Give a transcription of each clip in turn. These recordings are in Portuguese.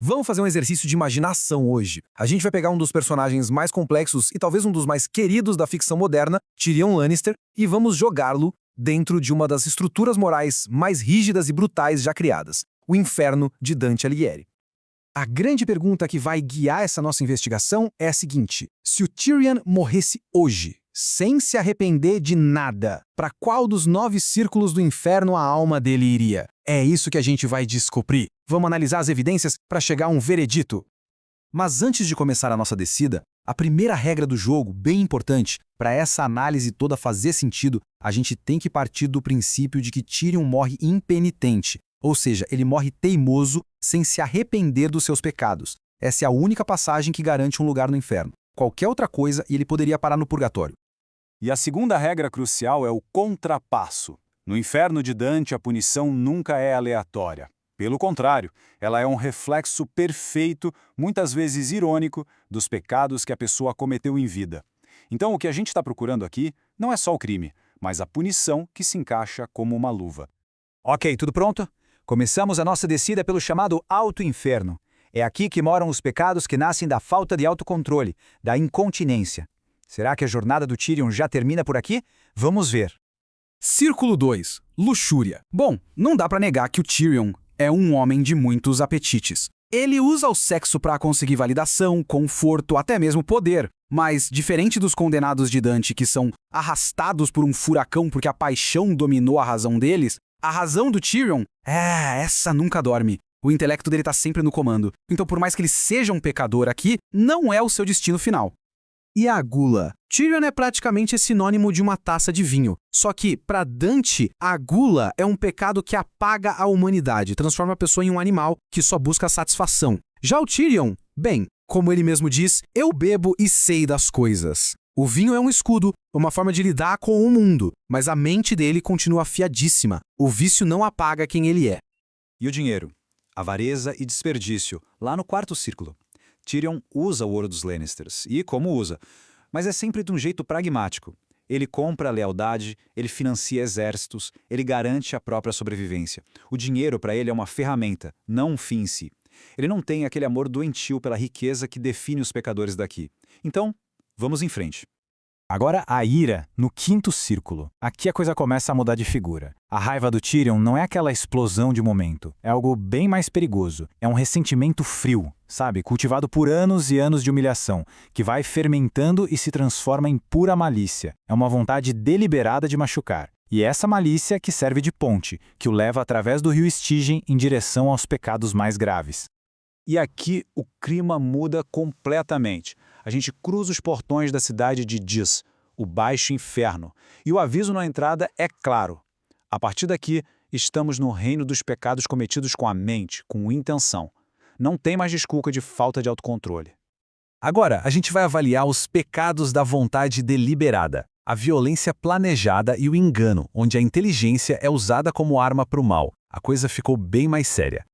Vamos fazer um exercício de imaginação hoje. A gente vai pegar um dos personagens mais complexos e talvez um dos mais queridos da ficção moderna, Tyrion Lannister, e vamos jogá-lo dentro de uma das estruturas morais mais rígidas e brutais já criadas, o Inferno de Dante Alighieri. A grande pergunta que vai guiar essa nossa investigação é a seguinte: se o Tyrion morresse hoje, sem se arrepender de nada, para qual dos 9 círculos do inferno a alma dele iria? É isso que a gente vai descobrir. Vamos analisar as evidências para chegar a um veredito. Mas antes de começar a nossa descida, a primeira regra do jogo, bem importante, para essa análise toda fazer sentido, a gente tem que partir do princípio de que Tyrion morre impenitente, ou seja, ele morre teimoso, sem se arrepender dos seus pecados. Essa é a única passagem que garante um lugar no inferno. Qualquer outra coisa e ele poderia parar no purgatório. E a segunda regra crucial é o contrapasso. No Inferno de Dante, a punição nunca é aleatória. Pelo contrário, ela é um reflexo perfeito, muitas vezes irônico, dos pecados que a pessoa cometeu em vida. Então, o que a gente está procurando aqui não é só o crime, mas a punição que se encaixa como uma luva. Ok, tudo pronto? Começamos a nossa descida pelo chamado Alto Inferno. É aqui que moram os pecados que nascem da falta de autocontrole, da incontinência. Será que a jornada do Tyrion já termina por aqui? Vamos ver. Círculo 2. Luxúria. Bom, não dá pra negar que o Tyrion é um homem de muitos apetites. Ele usa o sexo para conseguir validação, conforto, até mesmo poder. Mas, diferente dos condenados de Dante que são arrastados por um furacão porque a paixão dominou a razão deles, a razão do Tyrion, essa nunca dorme. O intelecto dele tá sempre no comando. Então, por mais que ele seja um pecador aqui, não é o seu destino final. E a gula? Tyrion é praticamente sinônimo de uma taça de vinho. Só que, para Dante, a gula é um pecado que apaga a humanidade, transforma a pessoa em um animal que só busca satisfação. Já o Tyrion, bem, como ele mesmo diz, eu bebo e sei das coisas. O vinho é um escudo, uma forma de lidar com o mundo, mas a mente dele continua afiadíssima. O vício não apaga quem ele é. E o dinheiro? Avareza e desperdício, lá no quarto círculo. Tyrion usa o ouro dos Lannisters, e como usa, mas é sempre de um jeito pragmático. Ele compra a lealdade, ele financia exércitos, ele garante a própria sobrevivência. O dinheiro para ele é uma ferramenta, não um fim em si. Ele não tem aquele amor doentio pela riqueza que define os pecadores daqui. Então, vamos em frente. Agora a ira, no quinto círculo. Aqui a coisa começa a mudar de figura. A raiva do Tyrion não é aquela explosão de momento. É algo bem mais perigoso. É um ressentimento frio, sabe? Cultivado por anos e anos de humilhação, que vai fermentando e se transforma em pura malícia. É uma vontade deliberada de machucar. E é essa malícia que serve de ponte, que o leva através do rio Stygian em direção aos pecados mais graves. E aqui o clima muda completamente. A gente cruza os portões da cidade de Dis, o Baixo Inferno, e o aviso na entrada é claro. A partir daqui, estamos no reino dos pecados cometidos com a mente, com intenção. Não tem mais desculpa de falta de autocontrole. Agora, a gente vai avaliar os pecados da vontade deliberada, a violência planejada e o engano, onde a inteligência é usada como arma para o mal. A coisa ficou bem mais séria.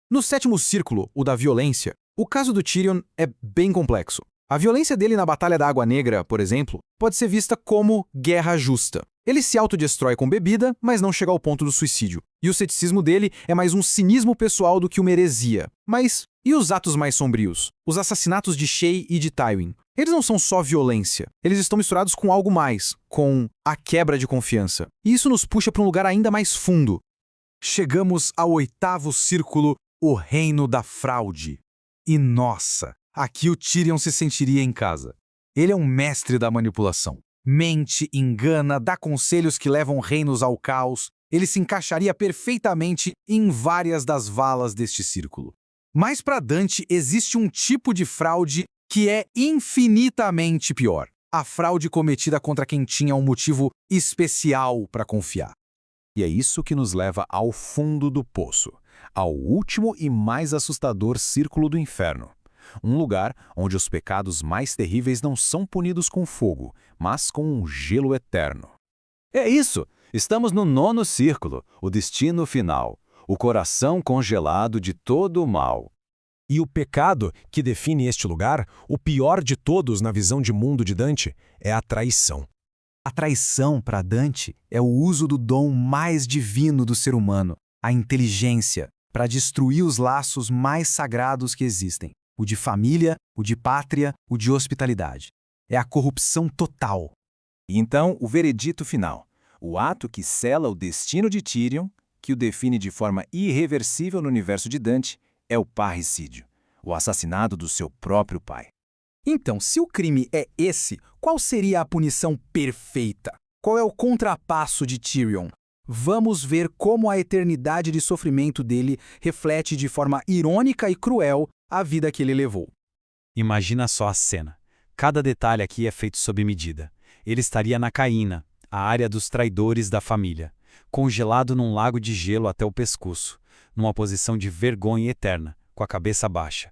No sétimo círculo, o da violência, o caso do Tyrion é bem complexo. A violência dele na Batalha da Água Negra, por exemplo, pode ser vista como guerra justa. Ele se autodestrói com bebida, mas não chega ao ponto do suicídio. E o ceticismo dele é mais um cinismo pessoal do que uma heresia. Mas e os atos mais sombrios? Os assassinatos de Shae e de Tywin? Eles não são só violência. Eles estão misturados com algo mais, com a quebra de confiança. E isso nos puxa para um lugar ainda mais fundo. Chegamos ao oitavo círculo, o reino da fraude. E nossa, aqui o Tyrion se sentiria em casa. Ele é um mestre da manipulação. Mente, engana, dá conselhos que levam reinos ao caos. Ele se encaixaria perfeitamente em várias das valas deste círculo. Mas para Dante existe um tipo de fraude que é infinitamente pior. A fraude cometida contra quem tinha um motivo especial para confiar. E é isso que nos leva ao fundo do poço, ao último e mais assustador círculo do inferno. Um lugar onde os pecados mais terríveis não são punidos com fogo, mas com um gelo eterno. É isso! Estamos no nono círculo, o destino final, o coração congelado de todo o mal. E o pecado que define este lugar, o pior de todos na visão de mundo de Dante, é a traição. A traição, para Dante, é o uso do dom mais divino do ser humano, a inteligência, para destruir os laços mais sagrados que existem: o de família, o de pátria, o de hospitalidade. É a corrupção total. E então, o veredito final. O ato que sela o destino de Tyrion, que o define de forma irreversível no universo de Dante, é o parricídio, o assassinato do seu próprio pai. Então, se o crime é esse, qual seria a punição perfeita? Qual é o contrapasso de Tyrion? Vamos ver como a eternidade de sofrimento dele reflete de forma irônica e cruel a vida que ele levou. Imagina só a cena. Cada detalhe aqui é feito sob medida. Ele estaria na Caína, a área dos traidores da família, congelado num lago de gelo até o pescoço, numa posição de vergonha eterna, com a cabeça baixa.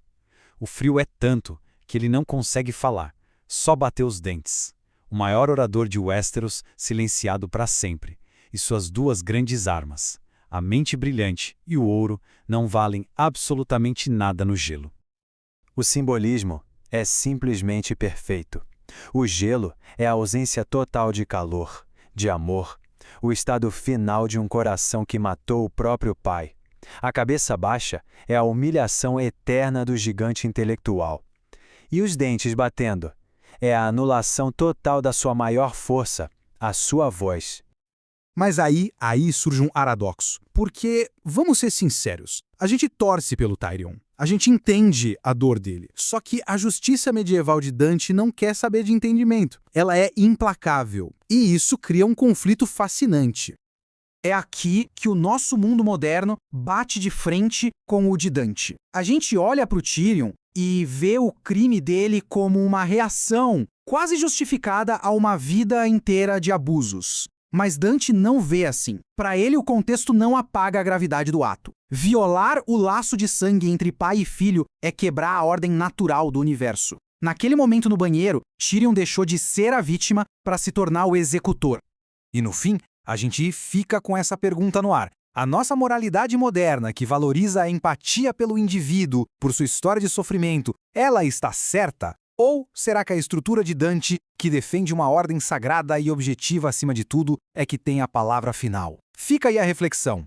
O frio é tanto que ele não consegue falar, só bater os dentes. O maior orador de Westeros silenciado para sempre, e suas duas grandes armas, a mente brilhante e o ouro, não valem absolutamente nada no gelo. O simbolismo é simplesmente perfeito. O gelo é a ausência total de calor, de amor, o estado final de um coração que matou o próprio pai. A cabeça baixa é a humilhação eterna do gigante intelectual. E os dentes batendo é a anulação total da sua maior força, a sua voz. Mas aí surge um paradoxo. Porque, vamos ser sinceros, a gente torce pelo Tyrion. A gente entende a dor dele. Só que a justiça medieval de Dante não quer saber de entendimento. Ela é implacável. E isso cria um conflito fascinante. É aqui que o nosso mundo moderno bate de frente com o de Dante. A gente olha para o Tyrion e vê o crime dele como uma reação quase justificada a uma vida inteira de abusos. Mas Dante não vê assim. Para ele, o contexto não apaga a gravidade do ato. Violar o laço de sangue entre pai e filho é quebrar a ordem natural do universo. Naquele momento no banheiro, Tyrion deixou de ser a vítima para se tornar o executor. E no fim, a gente fica com essa pergunta no ar. A nossa moralidade moderna, que valoriza a empatia pelo indivíduo, por sua história de sofrimento, ela está certa? Ou será que a estrutura de Dante, que defende uma ordem sagrada e objetiva acima de tudo, é que tem a palavra final? Fica aí a reflexão.